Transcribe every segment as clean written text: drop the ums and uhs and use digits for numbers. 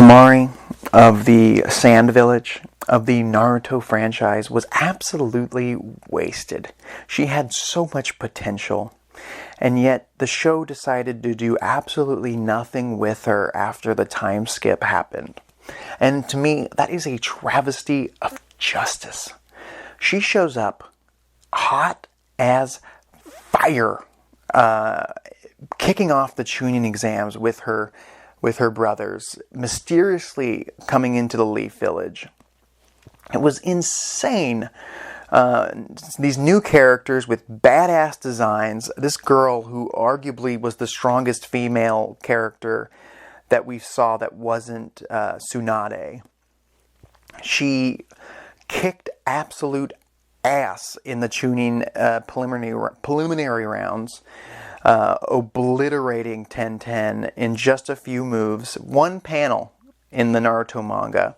Temari of the Sand Village of the Naruto franchise was absolutely wasted. She had so much potential, and yet the show decided to do absolutely nothing with her after the time skip happened. And to me, that is a travesty of justice. She shows up hot as fire, kicking off the Chunin exams with her brothers, mysteriously coming into the Leaf Village. It was insane. These new characters with badass designs. This girl, who arguably was the strongest female character that we saw that wasn't Tsunade. She kicked absolute ass in the Chunin preliminary rounds, obliterating 10-10 in just a few moves. One panel in the Naruto manga.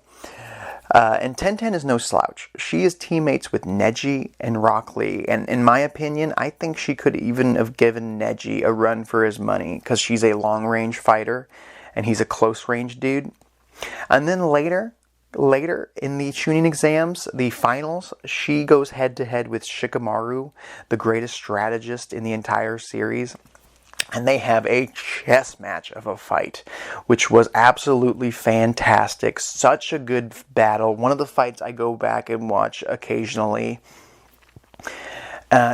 And 10-10 is no slouch. She is teammates with Neji and Rock Lee. And in my opinion, I think she could even have given Neji a run for his money, because she's a long-range fighter and he's a close-range dude. And then later in the Chunin exams, the finals, she goes head-to-head with Shikamaru, the greatest strategist in the entire series. And they have a chess match of a fight, which was absolutely fantastic. Such a good battle. One of the fights I go back and watch occasionally.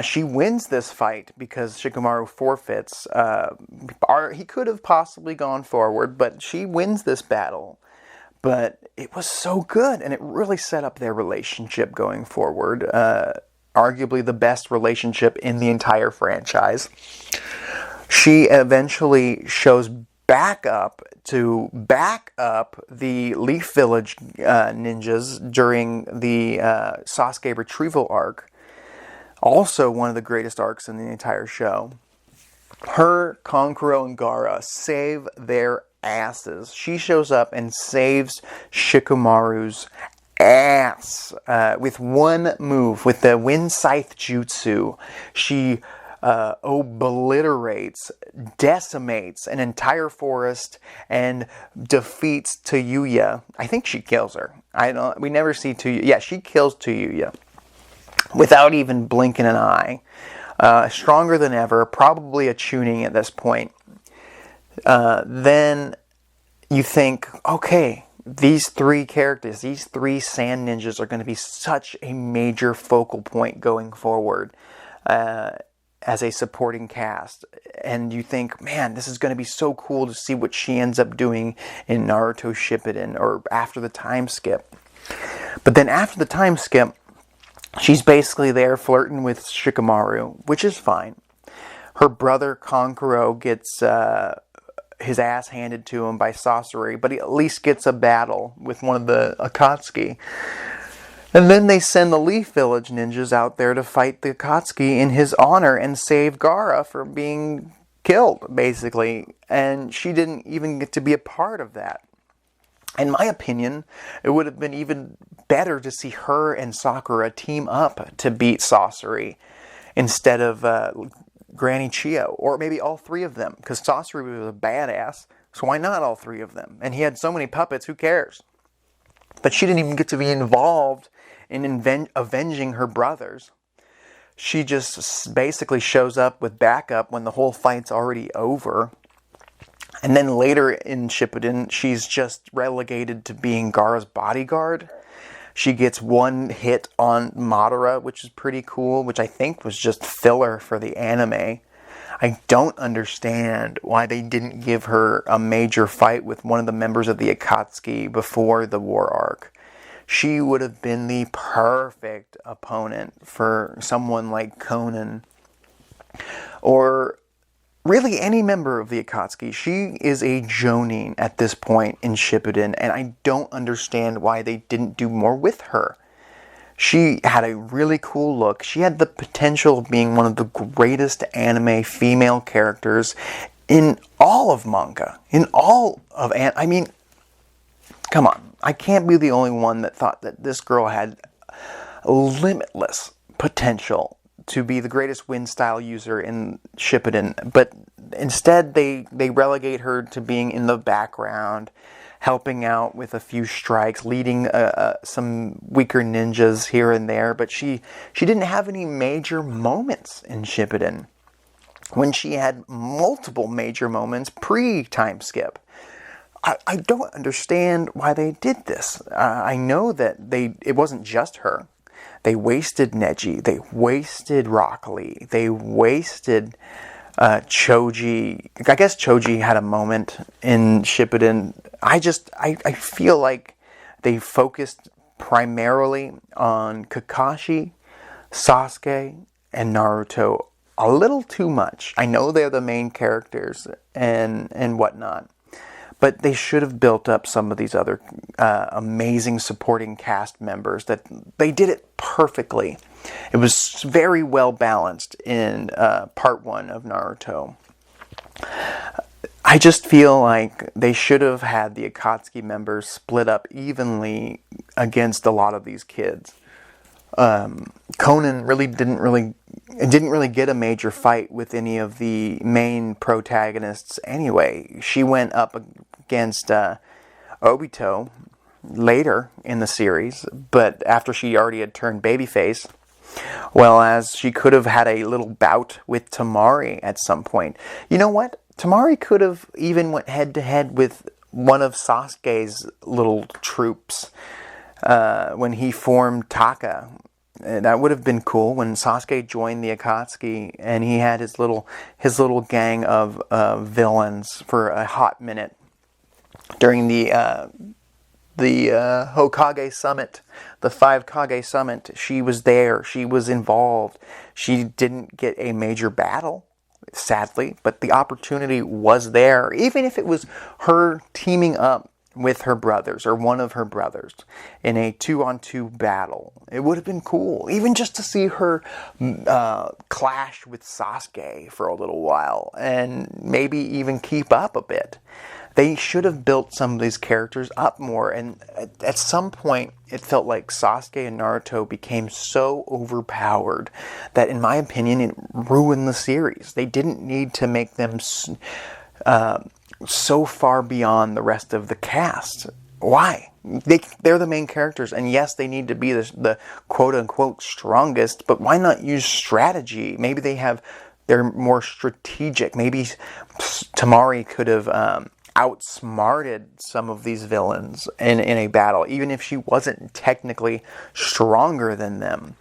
She wins this fight because Shikamaru forfeits. He could have possibly gone forward, but she wins this battle. But it was so good, and it really set up their relationship going forward. Arguably the best relationship in the entire franchise. She eventually shows back up to back up the Leaf Village ninjas during the Sasuke retrieval arc. Also one of the greatest arcs in the entire show. Her, Kankuro, and Gaara save their asses. She shows up and saves Shikamaru's ass with one move. With the Wind Scythe Jutsu, she obliterates, decimates an entire forest and defeats Tayuya. I think she kills her. We never see Tayuya. Yeah, she kills Tayuya without even blinking an eye. Stronger than ever, probably a Chunin at this point. Then you think, okay, these three characters, these three sand ninjas are going to be such a major focal point going forward as a supporting cast. And you think, man, this is going to be so cool to see what she ends up doing in Naruto Shippuden, or after the time skip. But then after the time skip, she's basically there flirting with Shikamaru, which is fine. Her brother Kankuro gets his ass handed to him by Sasori, but he at least gets a battle with one of the Akatsuki. And then they send the Leaf Village ninjas out there to fight the Akatsuki in his honor and save Gaara from being killed, basically. And she didn't even get to be a part of that. In my opinion, it would have been even better to see her and Sakura team up to beat Sasori instead of Granny Chio, or maybe all three of them, because Sasori was a badass, so why not all three of them? And he had so many puppets, who cares? But she didn't even get to be involved in avenging her brothers. She just basically shows up with backup when the whole fight's already over. And then later in Shippuden, she's just relegated to being Gaara's bodyguard. She gets one hit on Madara, which is pretty cool, which I think was just filler for the anime. I don't understand why they didn't give her a major fight with one of the members of the Akatsuki before the war arc. She would have been the perfect opponent for someone like Conan, or really any member of the Akatsuki. She is a Jonin at this point in Shippuden, and I don't understand why they didn't do more with her. She had a really cool look. She had the potential of being one of the greatest anime female characters in all of manga. I mean, come on. I can't be the only one that thought that this girl had limitless potential to be the greatest wind style user in Shippuden. But instead, they relegate her to being in the background, helping out with a few strikes, leading some weaker ninjas here and there, but she didn't have any major moments in Shippuden, when she had multiple major moments pre-time skip. I don't understand why they did this. I know that it wasn't just her. They wasted Neji. They wasted Rock Lee. They wasted Choji. I guess Choji had a moment in Shippuden. I feel like they focused primarily on Kakashi, Sasuke, and Naruto a little too much. I know they're the main characters and whatnot, but they should have built up some of these other amazing supporting cast members. That they did it perfectly. It was very well balanced in part 1 of Naruto. I just feel like they should have had the Akatsuki members split up evenly against a lot of these kids. Conan didn't really get a major fight with any of the main protagonists anyway. She went up against Obito later in the series, but after she already had turned babyface. Well, as she could have had a little bout with Temari at some point. You know what? Temari could have even went head-to-head with one of Sasuke's little troops when he formed Taka. That would have been cool when Sasuke joined the Akatsuki and he had his little gang of villains for a hot minute during the Hokage Summit, the 5 Kage Summit. She was there. She was involved. She didn't get a major battle, sadly, but the opportunity was there. Even if it was her teaming up with her brothers or one of her brothers in a 2-on-2 battle, it would have been cool. Even just to see her clash with Sasuke for a little while and maybe even keep up a bit. They should have built some of these characters up more, and at some point it felt like Sasuke and Naruto became so overpowered that, in my opinion, it ruined the series. They didn't need to make them so far beyond the rest of the cast. Why? They're the main characters, and yes, they need to be the quote-unquote strongest, but why not use strategy? Maybe they're more strategic. Maybe Temari could have outsmarted some of these villains in a battle, even if she wasn't technically stronger than them.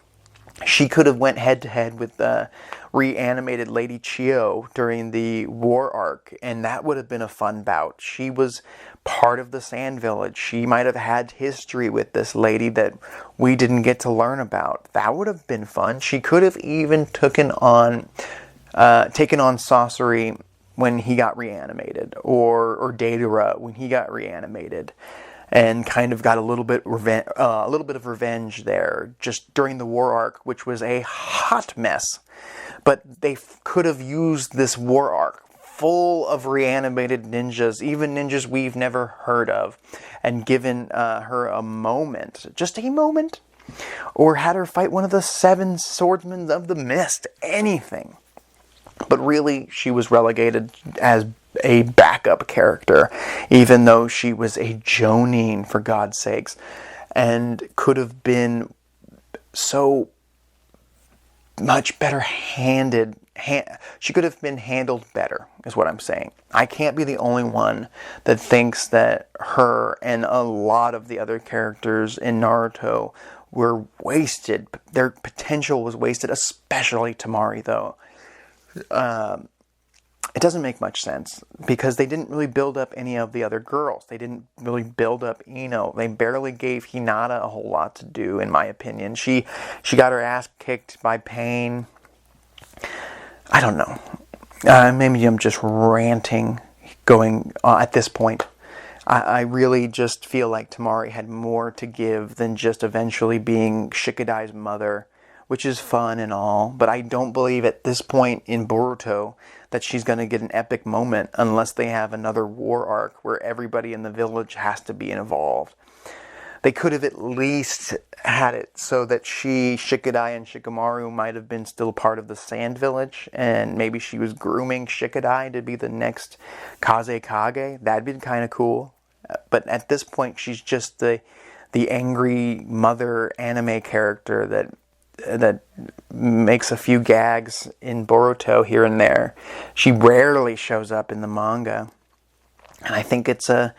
She could have went head-to-head with the reanimated Lady Chio during the war arc, and that would have been a fun bout. She was part of the Sand Village. She might have had history with this lady that we didn't get to learn about. That would have been fun. She could have even taken on Sasori when he got reanimated, or Deidara when he got reanimated, and kind of got a little bit of revenge there, just during the war arc, which was a hot mess. But they could have used this war arc full of reanimated ninjas, even ninjas we've never heard of, and given her a moment, just a moment, or had her fight one of the 7 swordsmen of the mist, anything. But really, she was relegated as a backup character, even though she was a Jonin, for God's sakes, and could have been so much better handled. She could have been handled better, is what I'm saying. I can't be the only one that thinks that her and a lot of the other characters in Naruto were wasted. Their potential was wasted, especially Temari, though. It doesn't make much sense because they didn't really build up any of the other girls. They didn't really build up Ino. They barely gave Hinata a whole lot to do, in my opinion. She got her ass kicked by Pain. I don't know. Maybe I'm just ranting going at this point. I really just feel like Temari had more to give than just eventually being Shikadai's mother, which is fun and all, but I don't believe at this point in Boruto that she's going to get an epic moment unless they have another war arc where everybody in the village has to be involved. They could have at least had it so that Shikadai and Shikamaru might have been still part of the Sand Village, and maybe she was grooming Shikadai to be the next Kazekage. That'd be kind of cool. But at this point, she's just the angry mother anime character that makes a few gags in Boruto here and there. She rarely shows up in the manga, and I think it's a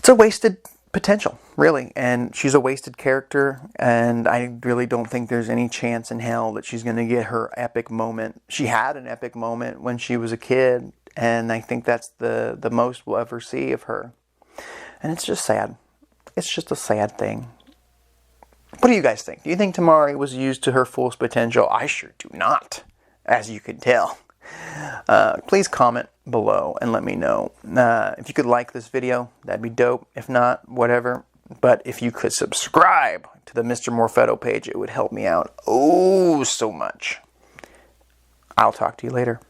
wasted potential, really. And she's a wasted character, and I really don't think there's any chance in hell that she's going to get her epic moment. She had an epic moment when she was a kid, and I think that's the most we'll ever see of her. And it's just sad. It's just a sad thing. What do you guys think? Do you think Temari was used to her fullest potential? I sure do not, as you can tell. Please comment below and let me know. If you could like this video, that'd be dope. If not, whatever. But if you could subscribe to the Mr. Morfetto page, it would help me out oh so much. I'll talk to you later.